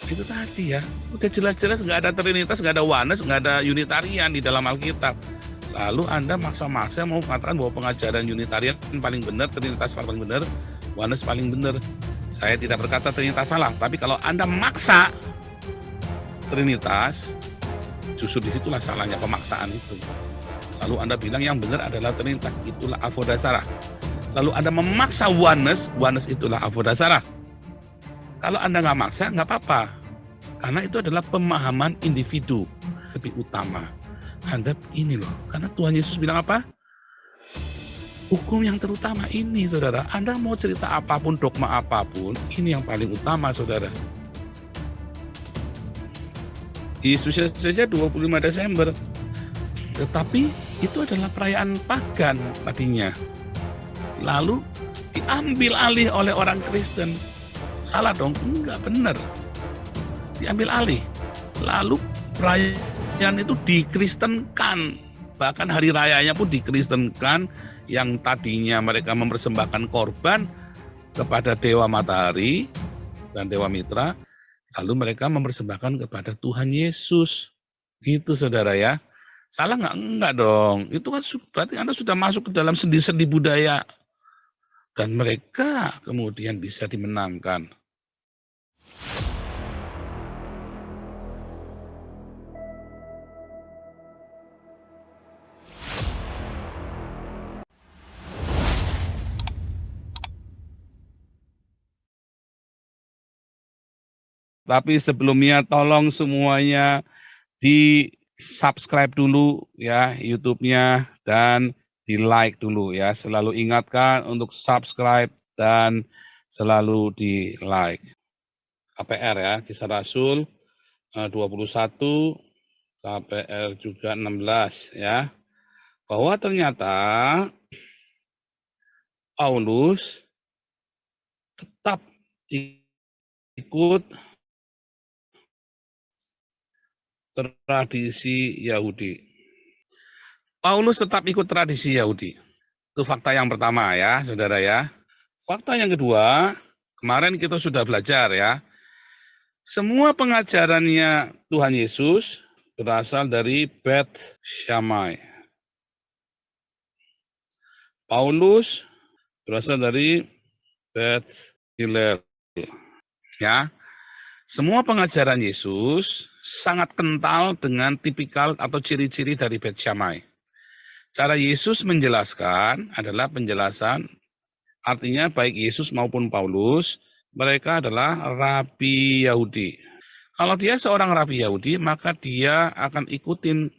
Itu tadi ya, udah jelas-jelas nggak ada Trinitas, nggak ada Oneness, nggak ada Unitarian di dalam Alkitab. Lalu Anda maksa-maksa mau mengatakan bahwa pengajaran Unitarian paling benar, Trinitas paling benar, Oneness paling benar. Saya tidak berkata Trinitas salah, tapi kalau Anda maksa Trinitas, justru disitulah salahnya pemaksaan itu. Lalu Anda bilang yang benar adalah Trinitas, itulah Avodasara. Lalu Anda memaksa Oneness, Oneness itulah Avodasara. Kalau Anda nggak maksa, nggak apa-apa. Karena itu adalah pemahaman individu lebih utama. Anda ini loh, karena Tuhan Yesus bilang apa? Hukum yang terutama ini, saudara. Anda mau cerita apapun, dogma apapun, ini yang paling utama, saudara. Yesus saja 25 Desember. Tetapi itu adalah perayaan pagan tadinya. Lalu diambil alih oleh orang Kristen. Salah dong? Enggak, benar. Diambil alih. Lalu perayaan itu dikristenkan. Bahkan hari rayanya pun dikristenkan, yang tadinya mereka mempersembahkan korban kepada Dewa Matahari dan Dewa Mitra, lalu mereka mempersembahkan kepada Tuhan Yesus. Gitu, saudara ya. Salah nggak? Enggak dong. Itu kan berarti Anda sudah masuk ke dalam sendi-sendi budaya. Dan mereka kemudian bisa dimenangkan. Tapi sebelumnya tolong semuanya di-subscribe dulu ya YouTube-nya dan di-like dulu ya. Selalu ingatkan untuk subscribe dan selalu di-like. KPR ya, Kisah Rasul 21, KPR juga 16 ya. Bahwa ternyata Paulus tetap ikut tradisi Yahudi. Paulus tetap ikut tradisi Yahudi. Itu fakta yang pertama ya, saudara ya. Fakta yang kedua, kemarin kita sudah belajar ya. Semua pengajarannya Tuhan Yesus berasal dari Bet Shammai. Paulus berasal dari Bet Hillel. Ya. Semua pengajaran Yesus sangat kental dengan tipikal atau ciri-ciri dari Bet Shammai. Cara Yesus menjelaskan adalah penjelasan, artinya baik Yesus maupun Paulus, mereka adalah rabi Yahudi. Kalau dia seorang rabi Yahudi, maka dia akan ikutin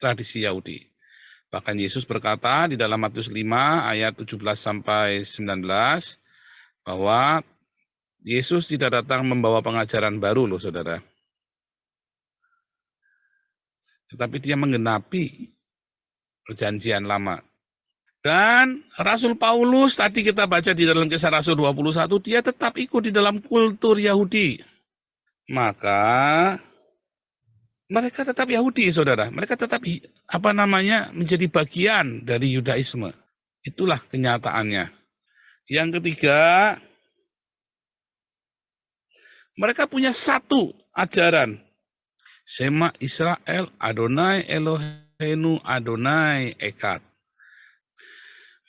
tradisi Yahudi. Bahkan Yesus berkata di dalam Matius 5 ayat 17 sampai 19 bahwa Yesus tidak datang membawa pengajaran baru loh, saudara. Tetapi dia menggenapi perjanjian lama. Dan Rasul Paulus, tadi kita baca di dalam Kisah Rasul 21, dia tetap ikut di dalam kultur Yahudi. Maka mereka tetap Yahudi, saudara. Mereka tetap menjadi bagian dari Yudaisme. Itulah kenyataannya. Yang ketiga, mereka punya satu ajaran. Shema Israel, Adonai Eloheinu, Adonai Echad.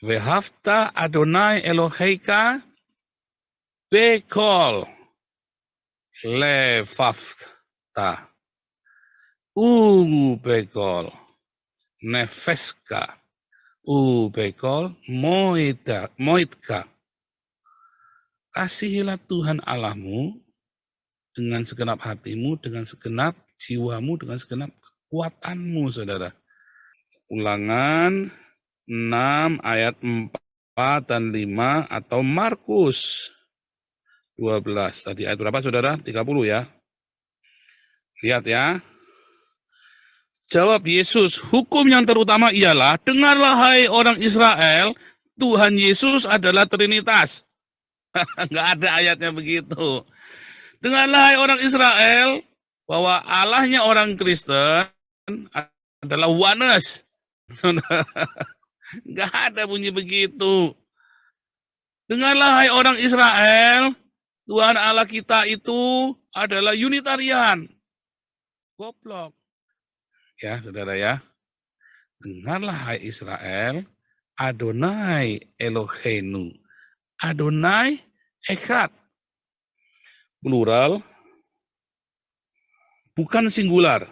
Vehavta Adonai Eloheika Bekol Levavta. Bekol Nefeska. Bekol Moitka. Kasihilah Tuhan Allahmu dengan segenap hatimu, dengan segenap jiwamu, dengan segenap kekuatanmu, saudara. Ulangan 6 ayat 4 dan 5 atau Markus 12. Tadi ayat berapa, saudara? 30 ya. Lihat ya. Jawab Yesus, hukum yang terutama ialah, dengarlah hai orang Israel, Tuhan Yesus adalah Trinitas. Enggak ada ayatnya begitu. Dengarlah hai orang Israel, bahwa Allahnya orang Kristen adalah Oneness. Enggak ada bunyi begitu. Dengarlah hai orang Israel, Tuhan Allah kita itu adalah Unitarian. Goblok. Ya, saudara ya. Dengarlah hai Israel, Adonai Eloheinu. Adonai Echad. Plural, bukan singular.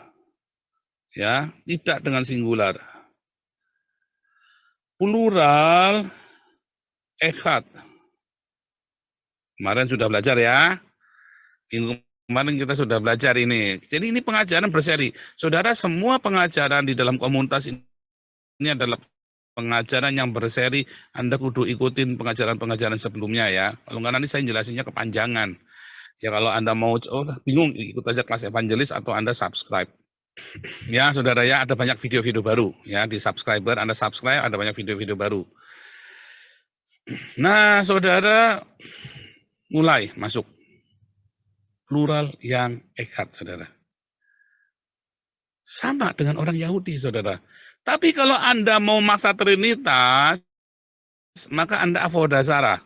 Ya, tidak dengan singular. Plural, Echad. Kemarin sudah belajar ya. Minggu kemarin kita sudah belajar ini. Jadi ini pengajaran berseri. Saudara, semua pengajaran di dalam komunitas ini adalah pengajaran yang berseri. Anda kudu ikutin pengajaran-pengajaran sebelumnya ya. Kalau nggak nanti saya jelasinnya kepanjangan. Ya kalau Anda mau, bingung, ikut aja kelas evangelis atau Anda subscribe. Ya saudara ya, ada banyak video-video baru. Ya di subscriber, Anda subscribe, ada banyak video-video baru. Nah saudara, mulai masuk. Plural yang echad, saudara. Sama dengan orang Yahudi, saudara. Tapi kalau Anda mau maksa Trinitas, maka Anda avodazara.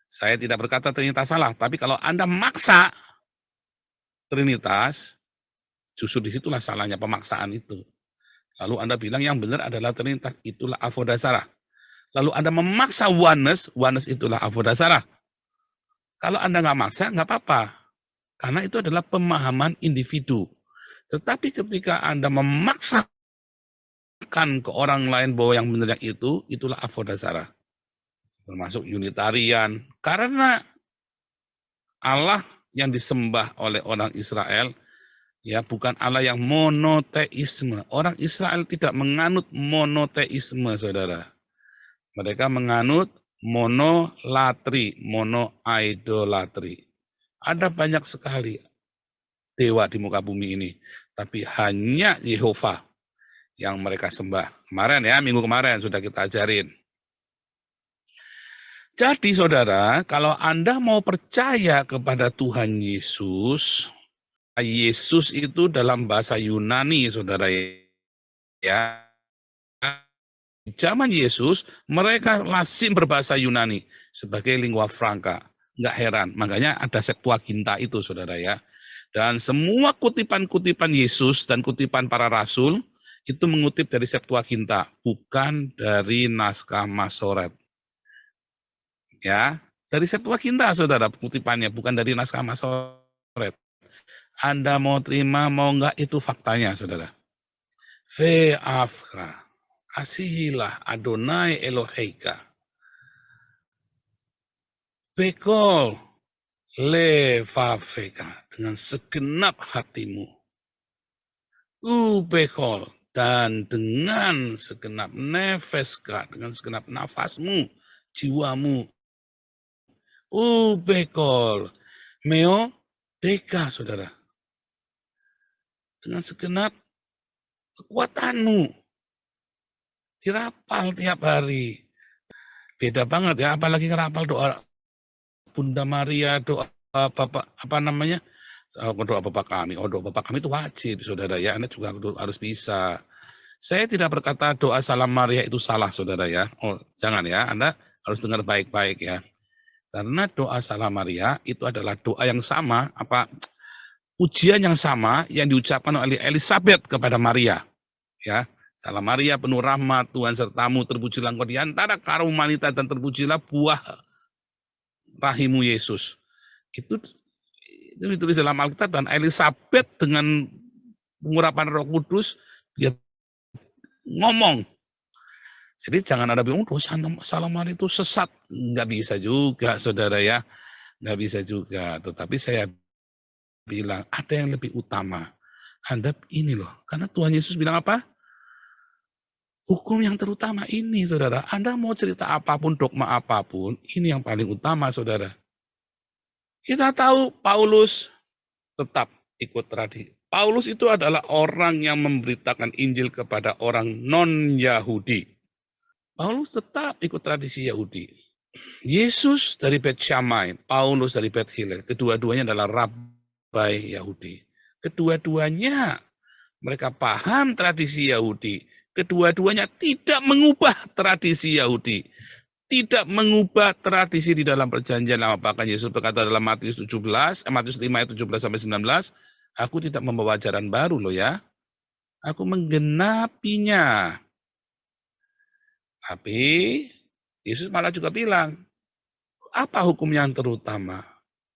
Saya tidak berkata Trinitas salah, tapi kalau Anda maksa Trinitas, justru disitulah salahnya pemaksaan itu. Lalu Anda bilang yang benar adalah Trinitas, itulah avodazara. Lalu Anda memaksa oneness, oneness itulah avodazara. Kalau Anda nggak maksa, nggak apa-apa. Karena itu adalah pemahaman individu. Tetapi ketika Anda memaksakan ke orang lain bahwa yang benar yang itu, itulah avodazara. Termasuk Unitarian. Karena Allah yang disembah oleh orang Israel, ya bukan Allah yang monoteisme. Orang Israel tidak menganut monoteisme, saudara. Mereka menganut monolatri, monoidolatri. Ada banyak sekali dewa di muka bumi ini, tapi hanya Yehova yang mereka sembah. Kemarin ya, minggu kemarin sudah kita ajarin. Jadi saudara, kalau Anda mau percaya kepada Tuhan Yesus, Yesus itu dalam bahasa Yunani, saudara ya. Zaman Yesus, mereka lazim berbahasa Yunani sebagai lingua franca. Nggak heran, makanya ada Septuaginta itu, saudara ya. Dan semua kutipan-kutipan Yesus dan kutipan para rasul itu mengutip dari Septuaginta, bukan dari naskah Masoret. Ya, dari Septuaginta, saudara, kutipannya, bukan dari naskah Masoret. Anda mau terima, mau enggak, itu faktanya, saudara. Ve'afka. Kasihilah Adonai Eloheika. Bekol levaveka, dengan segenap hatimu. Ubekol, dan dengan segenap nefeska, dengan segenap nafasmu, jiwamu. Ubekol meo deka, saudara. Dengan segenap kekuatanmu. Dirapal tiap hari. Beda banget ya, apalagi ngerapal doa Bunda Maria, doa Bapak, apa namanya, doa Bapak kami. Oh, doa Bapak kami itu wajib, saudara ya. Anda juga harus bisa. Saya tidak berkata doa Salam Maria itu salah, saudara ya. Oh, jangan ya, Anda harus dengar baik-baik ya. Karena doa Salam Maria itu adalah doa yang sama, ujian yang sama yang diucapkan oleh Elizabeth kepada Maria. Ya. Salam Maria penuh rahmat, Tuhan sertamu, terpujilah engkau di antara kaum wanita dan terpujilah buah rahimu Yesus. Itu ditulis dalam Alkitab, dan Elizabeth dengan pengurapan Roh Kudus dia ngomong. Jadi jangan ada bilang, Salam Maria itu sesat. Nggak bisa juga, saudara ya. Nggak bisa juga. Tetapi saya bilang, ada yang lebih utama. Anda ini loh. Karena Tuhan Yesus bilang apa? Hukum yang terutama ini, saudara. Anda mau cerita apapun, dogma apapun, ini yang paling utama, saudara. Kita tahu Paulus tetap ikut tradisi. Paulus itu adalah orang yang memberitakan Injil kepada orang non-Yahudi. Paulus tetap ikut tradisi Yahudi. Yesus dari Bet Shammai, Paulus dari Bet Hillel. Kedua-duanya adalah rabai Yahudi. Kedua-duanya mereka paham tradisi Yahudi. Kedua-duanya tidak mengubah tradisi Yahudi. tidak mengubah tradisi di dalam perjanjian lama. Bahkan Yesus berkata dalam Matius 5 ayat 17 sampai 19, aku tidak membawa ajaran baru loh ya. Aku menggenapinya. Tapi Yesus malah juga bilang, apa hukum yang terutama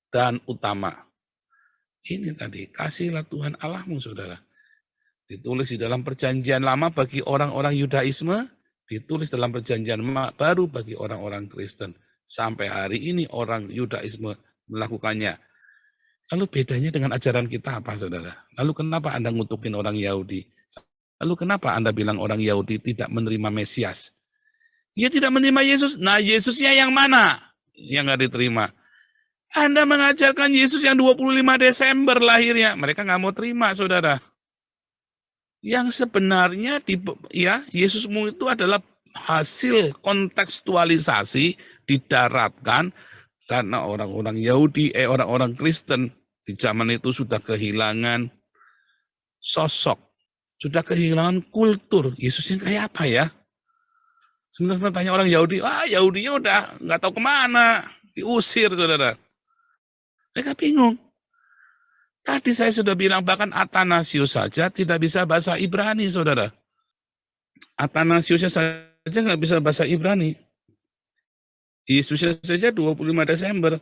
dan utama? Ini tadi, kasihlah Tuhan Allahmu, saudara. Ditulis di dalam perjanjian lama bagi orang-orang Yudaisme, ditulis dalam perjanjian baru bagi orang-orang Kristen. Sampai hari ini orang Yudaisme melakukannya. Lalu bedanya dengan ajaran kita apa, saudara? Lalu kenapa Anda ngutukin orang Yahudi? Lalu kenapa Anda bilang orang Yahudi tidak menerima Mesias? Dia tidak menerima Yesus. Nah, Yesusnya yang mana yang nggak diterima? Anda mengajarkan Yesus yang 25 Desember lahirnya. Mereka nggak mau terima, saudara. Yang sebenarnya Yesusmu itu adalah hasil kontekstualisasi didaratkan karena orang-orang Yahudi, orang-orang Kristen di zaman itu sudah kehilangan sosok, sudah kehilangan kultur. Yesus yang kayak apa ya? Sebenarnya tanya orang Yahudi, Yahudinya udah nggak tahu kemana, diusir, saudara. Mereka bingung. Tadi saya sudah bilang bahkan Athanasius saja tidak bisa bahasa Ibrani, saudara. Athanasiusnya saja nggak bisa bahasa Ibrani. Yesusnya saja 25 Desember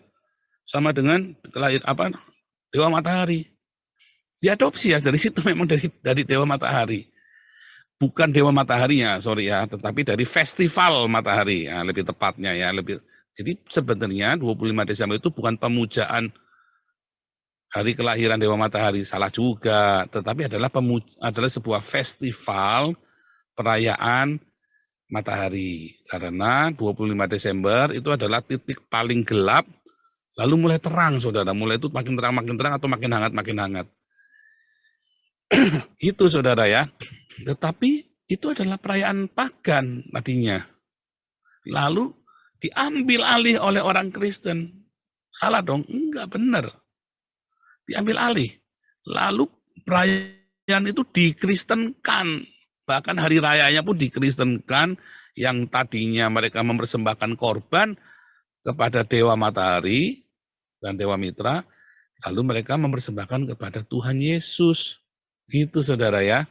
sama dengan Dewa Matahari. Diadopsi ya dari situ, memang dari Dewa Matahari. Bukan Dewa Mataharinya, sorry ya, tetapi dari festival matahari, ya, lebih tepatnya ya. Jadi sebenarnya 25 Desember itu bukan pemujaan hari kelahiran Dewa Matahari, salah juga, tetapi adalah sebuah festival perayaan matahari. Karena 25 Desember itu adalah titik paling gelap, lalu mulai terang, saudara. Mulai itu makin terang atau makin hangat. Itu, saudara ya. Tetapi itu adalah perayaan pagan tadinya. Lalu diambil alih oleh orang Kristen. Salah dong? Enggak, benar. Diambil alih. Lalu perayaan itu dikristenkan. Bahkan hari rayanya pun dikristenkan, yang tadinya mereka mempersembahkan korban kepada Dewa Matahari dan Dewa Mitra, lalu mereka mempersembahkan kepada Tuhan Yesus. Gitu, saudara ya.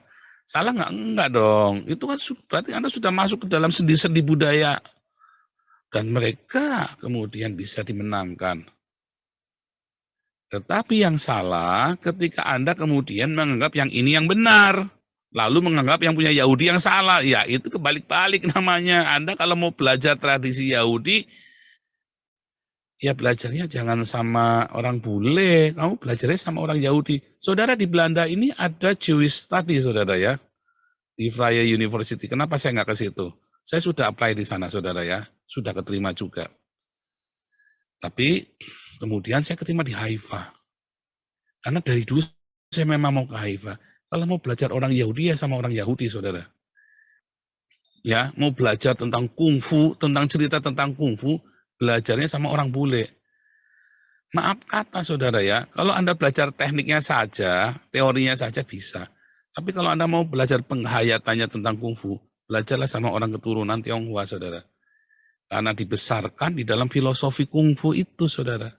Salah nggak? Enggak dong. Itu kan berarti Anda sudah masuk ke dalam sendi-sendi budaya. Dan mereka kemudian bisa dimenangkan. Tetapi yang salah ketika Anda kemudian menganggap yang ini yang benar. Lalu menganggap yang punya Yahudi yang salah. Ya, itu kebalik-balik namanya. Anda kalau mau belajar tradisi Yahudi, ya belajarnya jangan sama orang bule. Kamu belajarnya sama orang Yahudi. Saudara, di Belanda ini ada Jewish Study, saudara ya. Di Vrije University. Kenapa saya nggak ke situ? Saya sudah apply di sana, saudara ya. Sudah keterima juga. Tapi kemudian saya keterima di Haifa. Karena dari dulu saya memang mau ke Haifa. Kalau mau belajar orang Yahudi ya sama orang Yahudi, saudara. Ya, mau belajar tentang kungfu, tentang cerita tentang kungfu, belajarnya sama orang bule. Maaf kata, saudara ya, kalau Anda belajar tekniknya saja, teorinya saja bisa. Tapi kalau Anda mau belajar penghayatannya tentang kungfu, belajarlah sama orang keturunan Tionghoa, saudara. Karena dibesarkan di dalam filosofi kungfu itu, saudara.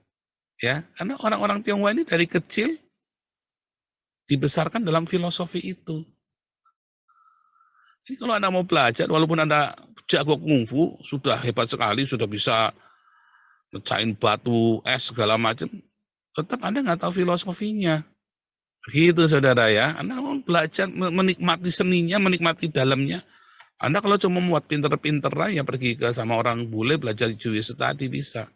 Ya, karena orang-orang Tionghoa ini dari kecil dibesarkan dalam filosofi itu. Jadi kalau Anda mau belajar, walaupun Anda jago kungfu, sudah hebat sekali, sudah bisa mecahin batu, es, segala macam, tetap Anda nggak tahu filosofinya. Gitu, saudara ya. Anda mau belajar, menikmati seninya, menikmati dalamnya. Anda kalau cuma buat pinter-pinter ya pergi ke sama orang bule, belajar Jewish tadi bisa.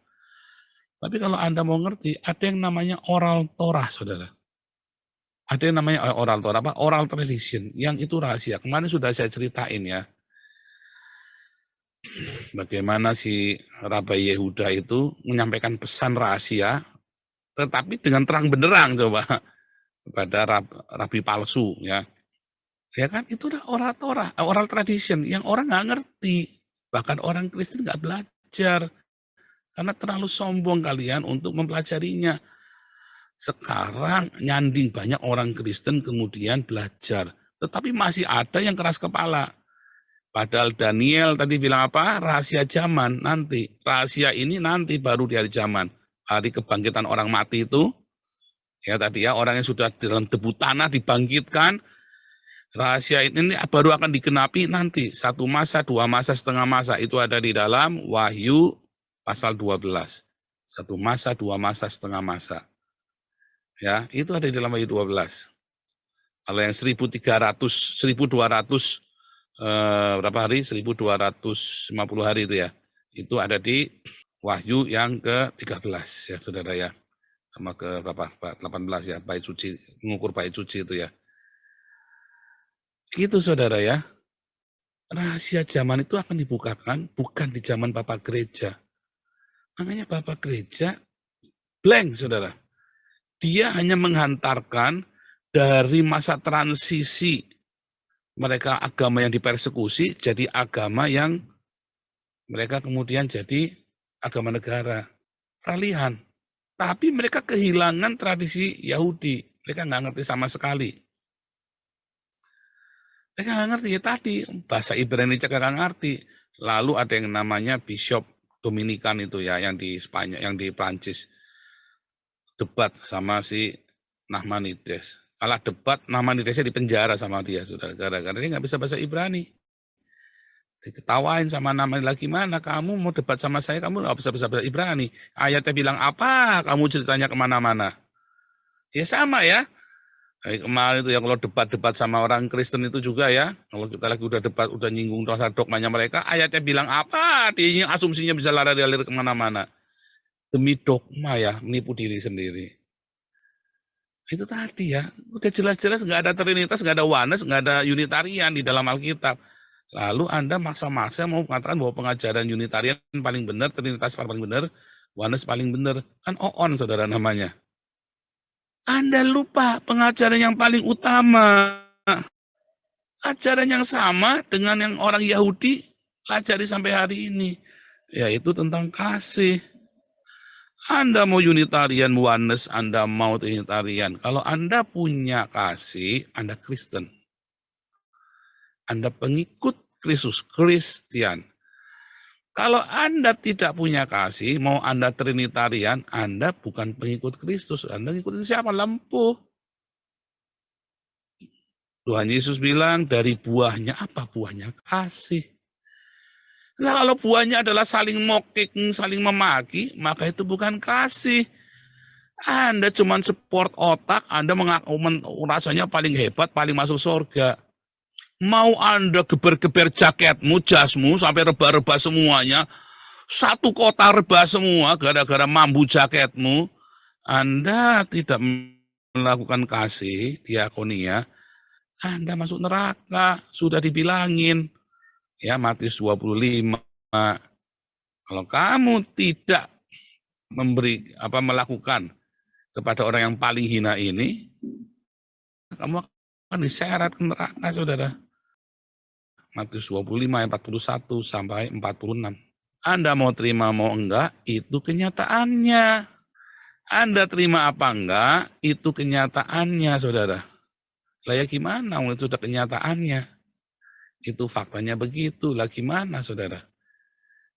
Tapi kalau Anda mau ngerti, ada yang namanya oral Torah, saudara. Ada yang namanya oral Torah, oral tradition, yang itu rahasia. Kemarin sudah saya ceritain ya. Bagaimana si Rabi Yehuda itu menyampaikan pesan rahasia, tetapi dengan terang benderang coba kepada rabi palsu ya. Ya kan, itu udah oral Torah, oral tradition yang orang nggak ngerti. Bahkan orang Kristen nggak belajar. Karena terlalu sombong kalian untuk mempelajarinya. Sekarang nyanding banyak orang Kristen kemudian belajar. Tetapi masih ada yang keras kepala. Padahal Daniel tadi bilang apa? Rahasia zaman nanti. Rahasia ini nanti baru di hari zaman. Hari kebangkitan orang mati itu, ya tadi ya, orang yang sudah dalam debu tanah dibangkitkan. Rahasia ini baru akan digenapi nanti. 1 masa, 2 masa, setengah masa. Itu ada di dalam Wahyu pasal 12. 1 masa, 2 masa, setengah masa. Ya, itu ada di dalam Wahyu 12. Kalau yang 1.300, 1.200 berapa hari? 1.250 hari itu ya. Itu ada di Wahyu yang ke-13 ya, Saudara ya. Sama ke berapa? 18 ya, bait suci, mengukur bait suci itu ya. Gitu Saudara ya. Rahasia zaman itu akan dibukakan bukan di zaman Bapak Gereja. Makanya Bapak Gereja blank Saudara. Dia hanya menghantarkan dari masa transisi mereka agama yang dipersekusi jadi agama yang mereka kemudian jadi agama negara. Peralihan. Tapi mereka kehilangan tradisi Yahudi. Mereka nggak ngerti sama sekali. Mereka nggak ngerti ya tadi. Bahasa Ibrani juga nggak ngerti. Lalu ada yang namanya Bishop Dominikan itu ya, yang di Spanyol, yang di Prancis. Debat sama si Nahmanides. Kalah debat, Nahmanidesnya dipenjara sama dia, Saudara. Gara-gara dia nggak bisa bahasa Ibrani. Diketawain sama Nahmanides, lagi mana kamu mau debat sama saya, kamu nggak bisa bahasa Ibrani. Ayatnya bilang apa, kamu ceritanya kemana-mana. Ya sama ya. Kemarin itu ya kalau debat-debat sama orang Kristen itu juga ya. Kalau kita lagi udah debat, udah nyinggung dasar dogmanya mereka, ayatnya bilang apa, dia asumsinya bisa lari-lari kemana-mana. Demi dogma ya, menipu diri sendiri. Itu tadi ya, udah jelas-jelas nggak ada Trinitas, nggak ada Oneness, nggak ada Unitarian di dalam Alkitab. Lalu Anda maksa-maksa mau mengatakan bahwa pengajaran Unitarian paling benar, Trinitas paling benar, Oneness paling benar. Kan on Saudara namanya. Anda lupa pengajaran yang paling utama. Ajaran yang sama dengan yang orang Yahudi pelajari sampai hari ini. Yaitu tentang kasih. Anda mau Unitarian, Oneness, Anda mau Trinitarian. Kalau Anda punya kasih, Anda Kristen. Anda pengikut Kristus, Kristian. Kalau Anda tidak punya kasih, mau Anda Trinitarian, Anda bukan pengikut Kristus. Anda ngikutin siapa? Lempuh. Tuhan Yesus bilang, dari buahnya apa? Buahnya kasih. Nah, kalau buahnya adalah saling mokik, saling memaki, maka itu bukan kasih. Anda cuma support otak, Anda mengaku rasanya paling hebat, paling masuk surga. Mau Anda geber-geber jaketmu, jasmu, sampai rebah-rebah semuanya, satu kota rebah semua, gara-gara mambu jaketmu, Anda tidak melakukan kasih, diakonia, Anda masuk neraka, sudah dibilangin. Ya, Matius 25. Kalau kamu tidak melakukan kepada orang yang paling hina ini, kamu akan diseret ke neraka, Saudara. Matius 25 ayat 41 sampai 46. Anda mau terima mau enggak, itu kenyataannya. Anda terima apa enggak, itu kenyataannya, Saudara. Lah ya gimana, itu sudah kenyataannya. Itu faktanya begitu, lah gimana Saudara?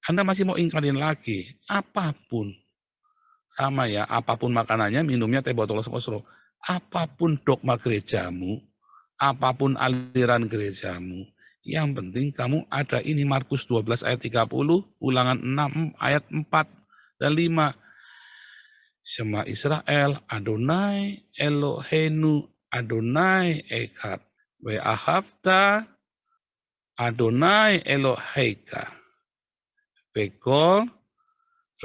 Anda masih mau ingkarin lagi, apapun. Sama ya, apapun makanannya, minumnya teh botol kosro. Apapun dogma gerejamu, apapun aliran gerejamu, yang penting kamu ada ini Markus 12 ayat 30, Ulangan 6 ayat 4 dan 5. Shema Israel, Adonai Eloheinu, Adonai Echad, Ve'ahavta Adonai Eloheika, Bekol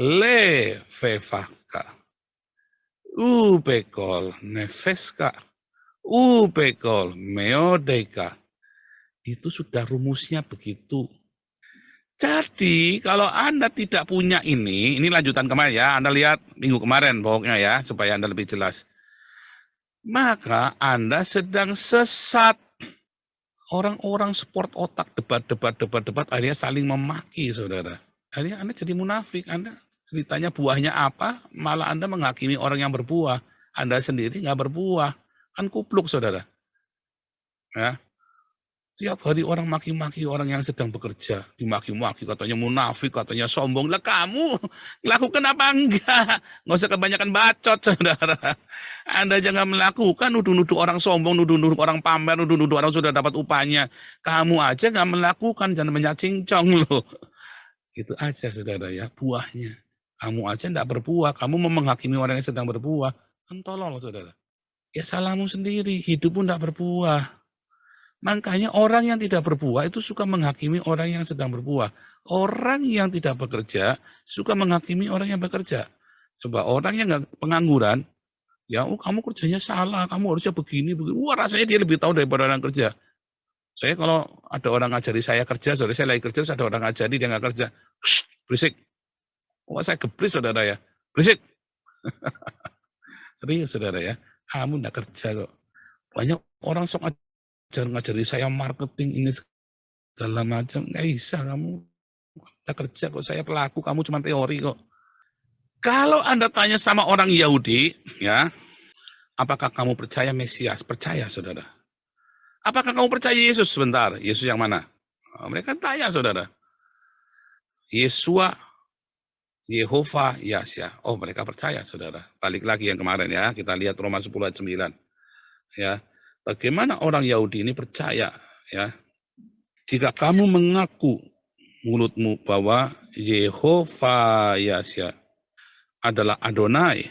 le fefaka, bekol nefeska, bekol meodeka. Itu sudah rumusnya begitu. Jadi kalau Anda tidak punya ini lanjutan kemarin ya, Anda lihat minggu kemarin pokoknya ya, supaya Anda lebih jelas. Maka Anda sedang sesat. Orang-orang sport otak, debat, akhirnya saling memaki, Saudara. Akhirnya Anda jadi munafik. Anda ditanya buahnya apa, malah Anda menghakimi orang yang berbuah. Anda sendiri nggak berbuah. Kan kupluk, Saudara. Ya. Tiap hari orang maki-maki orang yang sedang bekerja, dimaki-maki, katanya munafik, katanya sombong. Lah kamu lakukan apa enggak? Nggak usah kebanyakan bacot, saudara. Anda jangan melakukan, nuduh-nuduh orang sombong, nuduh-nuduh orang pamer, nuduh-nuduh orang sudah dapat upahnya. Kamu aja nggak melakukan, jangan banyak cincong loh. Itu aja, saudara ya, buahnya. Kamu aja enggak berbuah, kamu mau menghakimi orang yang sedang berbuah. Kan tolong, saudara. Ya salahmu sendiri, hidupmu enggak berbuah. Makanya orang yang tidak berbuah itu suka menghakimi orang yang sedang berbuah. Orang yang tidak bekerja suka menghakimi orang yang bekerja. Coba orang yang nggak pengangguran, ya kamu kerjanya salah, kamu harusnya begini, begini. Wah rasanya dia lebih tahu daripada orang kerja. Saya kalau ada orang ngajari saya kerja, saya lagi kerja, terus ada orang ngajari dia nggak kerja. Shh, berisik. Wah saya gebris saudara ya. Berisik. Serius saudara ya. Kamu nggak kerja kok. Banyak orang sok ngajari saya marketing ini segala macam, nggak bisa kamu nggak kerja kok, saya pelaku, kamu cuma teori kok. Kalau Anda tanya sama orang Yahudi, ya, apakah kamu percaya Mesias? Percaya, saudara. Apakah kamu percaya Yesus? Sebentar, Yesus yang mana? Oh, mereka tanya, saudara. Yesua, Yehova, Yasya. Oh, mereka percaya, saudara. Balik lagi yang kemarin ya, kita lihat Roma 10 ayat 9. Ya, bagaimana orang Yahudi ini percaya, ya? Jika kamu mengaku mulutmu bahwa Yehova Yasya adalah Adonai,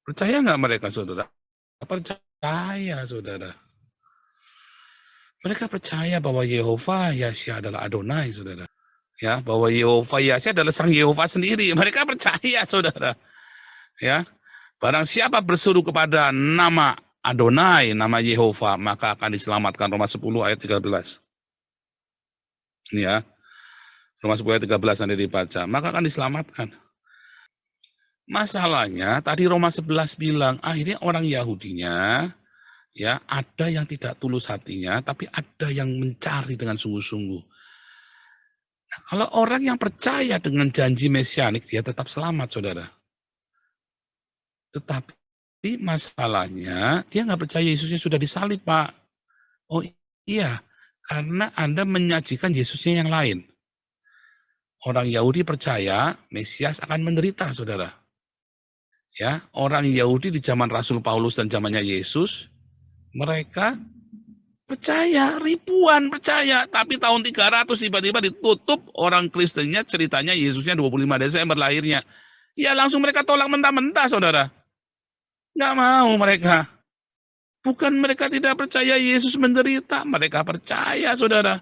percaya nggak mereka, saudara? Percaya, saudara. Mereka percaya bahwa Yehova Yasya adalah Adonai, saudara. Ya, bahwa Yehova Yasya adalah Sang Yehova sendiri. Mereka percaya, saudara. Ya, barang siapa berseru kepada nama Adonai, nama Yehova, maka akan diselamatkan. Roma 10 ayat 13. Ini ya, Roma 10 ayat 13 nanti dibaca. Maka akan diselamatkan. Masalahnya, tadi Roma 11 bilang, akhirnya orang Yahudinya, ya ada yang tidak tulus hatinya, tapi ada yang mencari dengan sungguh-sungguh. Nah, kalau orang yang percaya dengan janji mesianik, dia tetap selamat, saudara. Tetapi masalahnya, dia nggak percaya Yesusnya sudah disalib, Pak. Oh iya, karena Anda menyajikan Yesusnya yang lain. Orang Yahudi percaya Mesias akan menderita, saudara. Ya, orang Yahudi di zaman Rasul Paulus dan zamannya Yesus, mereka percaya, ribuan percaya, tapi tahun 300 tiba-tiba ditutup orang Kristennya, ceritanya Yesusnya 25 Desember lahirnya. Ya langsung mereka tolak mentah-mentah, saudara. Nggak mau mereka. Bukan mereka tidak percaya Yesus menderita, mereka percaya, saudara.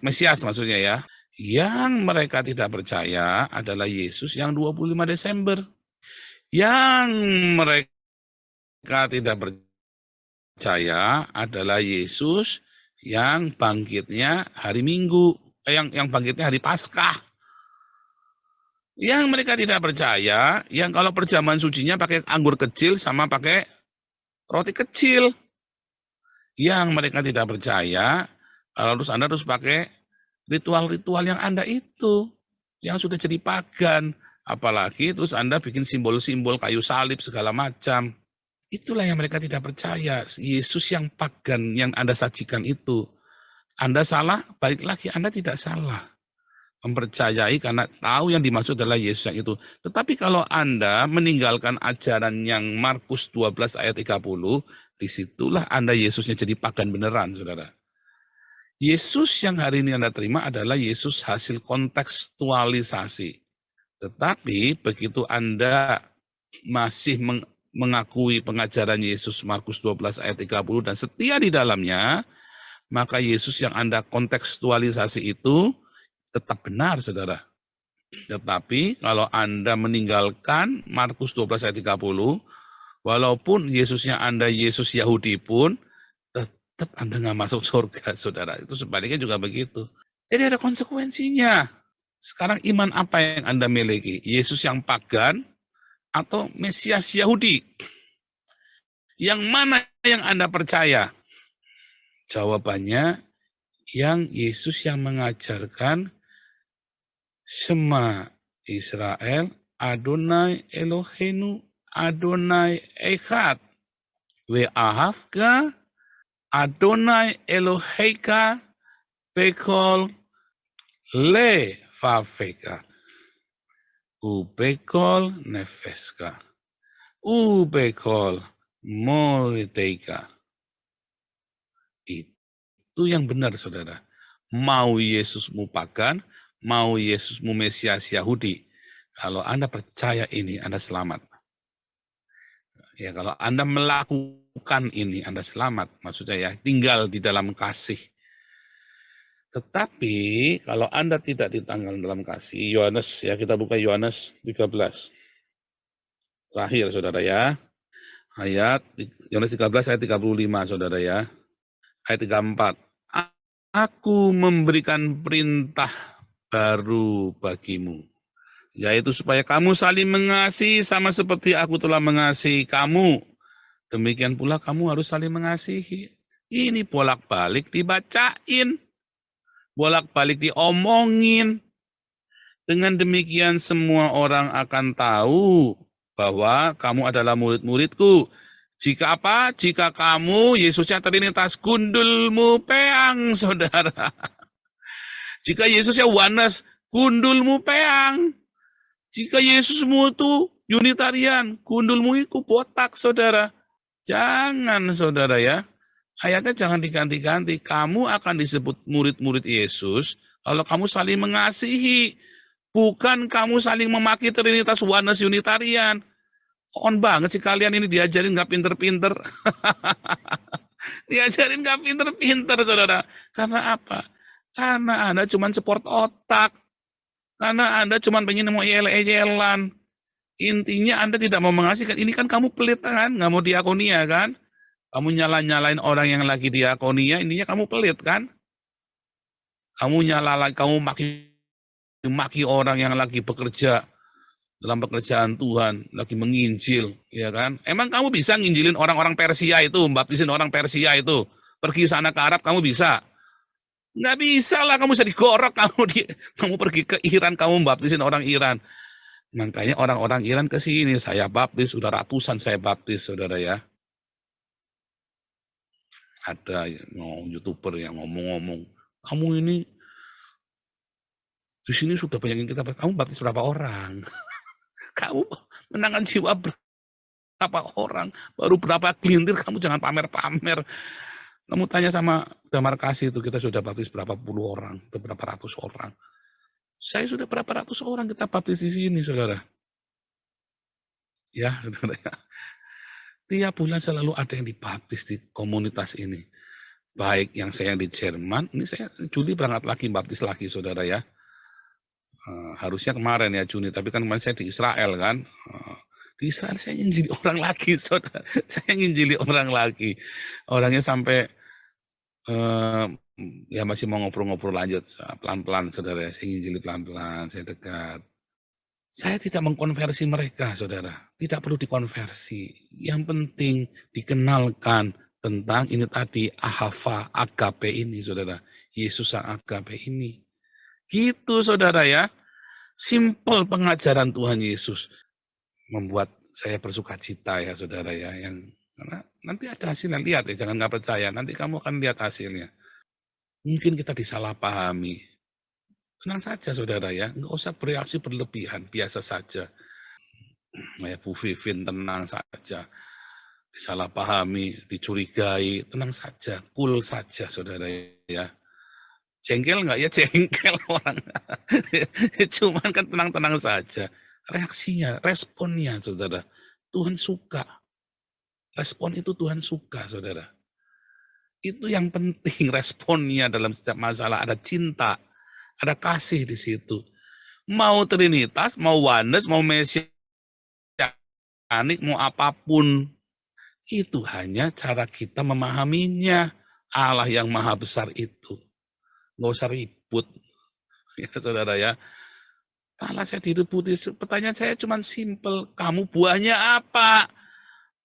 Mesias maksudnya ya. Yang mereka tidak percaya adalah Yesus yang 25 Desember. Yang mereka tidak percaya adalah Yesus yang bangkitnya hari Minggu, yang bangkitnya hari Paskah. Yang mereka tidak percaya, yang kalau perjamuan sucinya pakai anggur kecil sama pakai roti kecil. Yang mereka tidak percaya, terus Anda harus pakai ritual-ritual yang Anda itu, yang sudah jadi pagan. Apalagi terus Anda bikin simbol-simbol kayu salib segala macam. Itulah yang mereka tidak percaya. Yesus yang pagan yang Anda sajikan itu. Anda salah, balik lagi Anda tidak salah. Mempercayai karena tahu yang dimaksud adalah Yesus yang itu. Tetapi kalau Anda meninggalkan ajaran yang Markus 12 ayat 30, disitulah Anda Yesusnya jadi pagan beneran, saudara. Yesus yang hari ini Anda terima adalah Yesus hasil kontekstualisasi. Tetapi begitu Anda masih mengakui pengajaran Yesus Markus 12 ayat 30 dan setia di dalamnya, maka Yesus yang Anda kontekstualisasi itu tetap benar, saudara. Tetapi kalau Anda meninggalkan Markus 12 ayat 30, walaupun Yesusnya Anda Yesus Yahudi pun, tetap Anda nggak masuk surga, saudara. Itu sebaliknya juga begitu. Jadi ada konsekuensinya. Sekarang iman apa yang Anda miliki? Yesus yang pagan atau Mesias Yahudi? Yang mana yang Anda percaya? Jawabannya, yang Yesus yang mengajarkan Shema Israel, Adonai Eloheinu, Adonai Echad. We'ahavka Adonai Eloheka Bekol Levaveka Ubekol Nefeska Ubekol Morideka. Itu yang benar, saudara. Mau Yesusmu pagan, mau Yesusmu Mesias Yahudi, kalau Anda percaya ini, Anda selamat. Ya, kalau Anda melakukan ini, Anda selamat. Maksudnya ya, tinggal di dalam kasih. Tetapi kalau Anda tidak ditanggal dalam kasih, Yohanes, ya kita buka Yohanes 13. Terakhir, saudara ya. Yohanes 13 ayat 35, saudara ya. Ayat 34. Aku memberikan perintah baru bagimu, yaitu supaya kamu saling mengasihi sama seperti aku telah mengasihi kamu. Demikian pula kamu harus saling mengasihi. Ini bolak-balik dibacain, bolak-balik diomongin. Dengan demikian semua orang akan tahu bahwa kamu adalah murid-muridku. Jika apa? Jika kamu, Yesusnya Trinitas, gundulmu peang, saudara. Jika Yesusnya Wanes, gundulmu peang. Jika Yesusmu itu Unitarian, gundulmu itu botak, saudara. Jangan, saudara ya. Ayatnya jangan diganti-ganti. Kamu akan disebut murid-murid Yesus kalau kamu saling mengasihi. Bukan kamu saling memaki Trinitas Wanes Unitarian. On banget sih kalian ini diajarin nggak pinter-pinter. Diajarin nggak pinter-pinter, saudara. Karena apa? Karena Anda cuma support otak. Karena Anda cuma pengen mau yel-yelan. Intinya Anda tidak mau mengasihi. Ini kan kamu pelit kan? Nggak mau diakonia kan? Kamu nyalain orang yang lagi diakonia, intinya kamu pelit kan? Kamu kamu maki orang yang lagi bekerja dalam pekerjaan Tuhan, lagi menginjil, ya kan? Emang kamu bisa nginjilin orang-orang Persia itu, baptisin orang Persia itu, pergi sana ke Arab, kamu bisa? Nggak bisa lah, kamu bisa digorok, kamu pergi ke Iran, kamu baptisin orang Iran. Makanya orang-orang Iran ke sini, saya baptis, sudah ratusan saya baptis, saudara ya. Ada YouTuber yang ngomong-ngomong, kamu ini di sini sudah banyak yang kita baptis, kamu baptis berapa orang? Kamu menangkan jiwa berapa orang, baru berapa gelintir, kamu jangan pamer-pamer. Kamu tanya sama Damar Kasih itu, kita sudah baptis berapa puluh orang, berapa ratus orang. Saya sudah berapa ratus orang kita baptis di sini, saudara. Ya, saudara ya. Tiap bulan selalu ada yang dibaptis di komunitas ini. Baik yang saya di Jerman, ini saya Juli berangkat lagi, baptis lagi, saudara ya. Harusnya kemarin ya Juni, tapi kan kemarin saya di Israel kan. Di Israel saya nginjili orang lagi, saudara. Saya nginjili orang lagi. Orangnya sampai ya masih mau ngobrol-ngobrol lanjut pelan-pelan, saudara. Saya nginjili pelan-pelan, saya dekat. Saya tidak mengkonversi mereka, saudara. Tidak perlu dikonversi. Yang penting dikenalkan tentang ini tadi ahava, agape ini, saudara. Yesus sang agape ini. Gitu, saudara ya. Simple pengajaran Tuhan Yesus membuat saya bersuka cita ya, saudara ya. Karena nanti ada hasilnya, lihat ya, jangan nggak percaya. Nanti kamu akan lihat hasilnya. Mungkin kita disalahpahami. Tenang saja, saudara ya. Nggak usah bereaksi berlebihan, biasa saja. Ya, Bu Vivin, tenang saja. Disalahpahami, dicurigai, tenang saja. Cool saja, saudara ya. Jengkel nggak ya? Jengkel orang. Cuman kan tenang-tenang saja. Reaksinya, responnya, saudara. Tuhan suka. Respon itu Tuhan suka, saudara. Itu yang penting, responnya dalam setiap masalah. Ada cinta, ada kasih di situ. Mau Trinitas, mau Wanes, mau Mesianik, mau apapun. Itu hanya cara kita memahaminya. Allah yang maha besar itu. Nggak usah ribut, ya saudara ya. Malah saya diributi, pertanyaan saya cuma simple, kamu buahnya apa?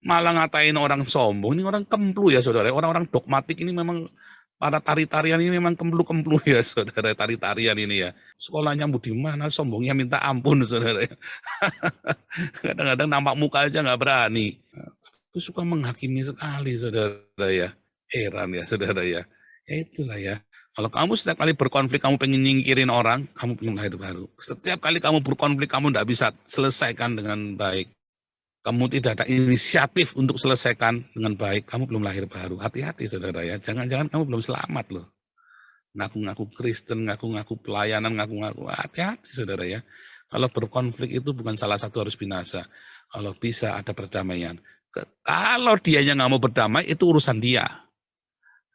Malah ngatain orang sombong, ini orang kemplu ya saudara, orang-orang dogmatik ini memang, para tari-tarian ini memang kemplu-kemplu ya saudara, tari-tarian ini ya. Sekolahnya di mana, sombongnya minta ampun saudara ya. Kadang-kadang nampak muka aja nggak berani. Itu suka menghakimi sekali saudara ya. Heran ya saudara ya. Ya itulah ya. Kalau kamu setiap kali berkonflik, kamu pengen nyingkirin orang, kamu belum lahir baru. Setiap kali kamu berkonflik, kamu tidak bisa selesaikan dengan baik. Kamu tidak ada inisiatif untuk selesaikan dengan baik, kamu belum lahir baru. Hati-hati saudara ya. Jangan-jangan kamu belum selamat loh. Ngaku-ngaku Kristen, ngaku-ngaku pelayanan, ngaku-ngaku. Hati-hati saudara ya. Kalau berkonflik itu bukan salah satu harus binasa. Kalau bisa ada perdamaian. Kalau dianya nggak mau berdamai, itu urusan dia.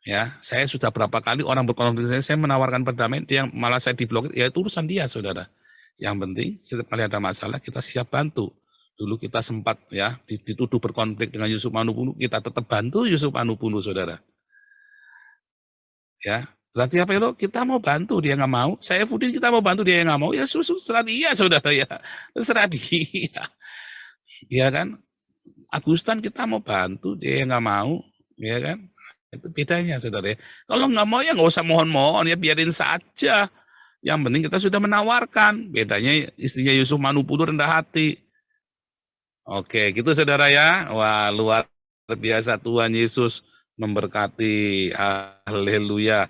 Ya, saya sudah berapa kali orang berkonflik saya menawarkan perdamaian, dia malah saya diblokir, ya itu urusan dia, saudara. Yang penting setiap kali ada masalah kita siap bantu. Dulu kita sempat ya dituduh berkonflik dengan Yusuf Manupunu, kita tetap bantu Yusuf Manupunu, saudara. Ya, berarti apa itu? Kita mau bantu, dia nggak mau. Saya Fudin kita mau bantu, dia nggak mau. Ya serah dia, saudara ya. Serah dia. Ya kan? Agustan kita mau bantu, dia nggak mau. Ya kan? Itu bedanya, saudara ya. Kalau nggak mau ya nggak usah mohon-mohon, ya biarin saja. Yang penting kita sudah menawarkan. Bedanya istrinya Yusuf Manupunu rendah hati. Oke, gitu saudara ya. Wah, luar biasa Tuhan Yesus memberkati. Haleluya.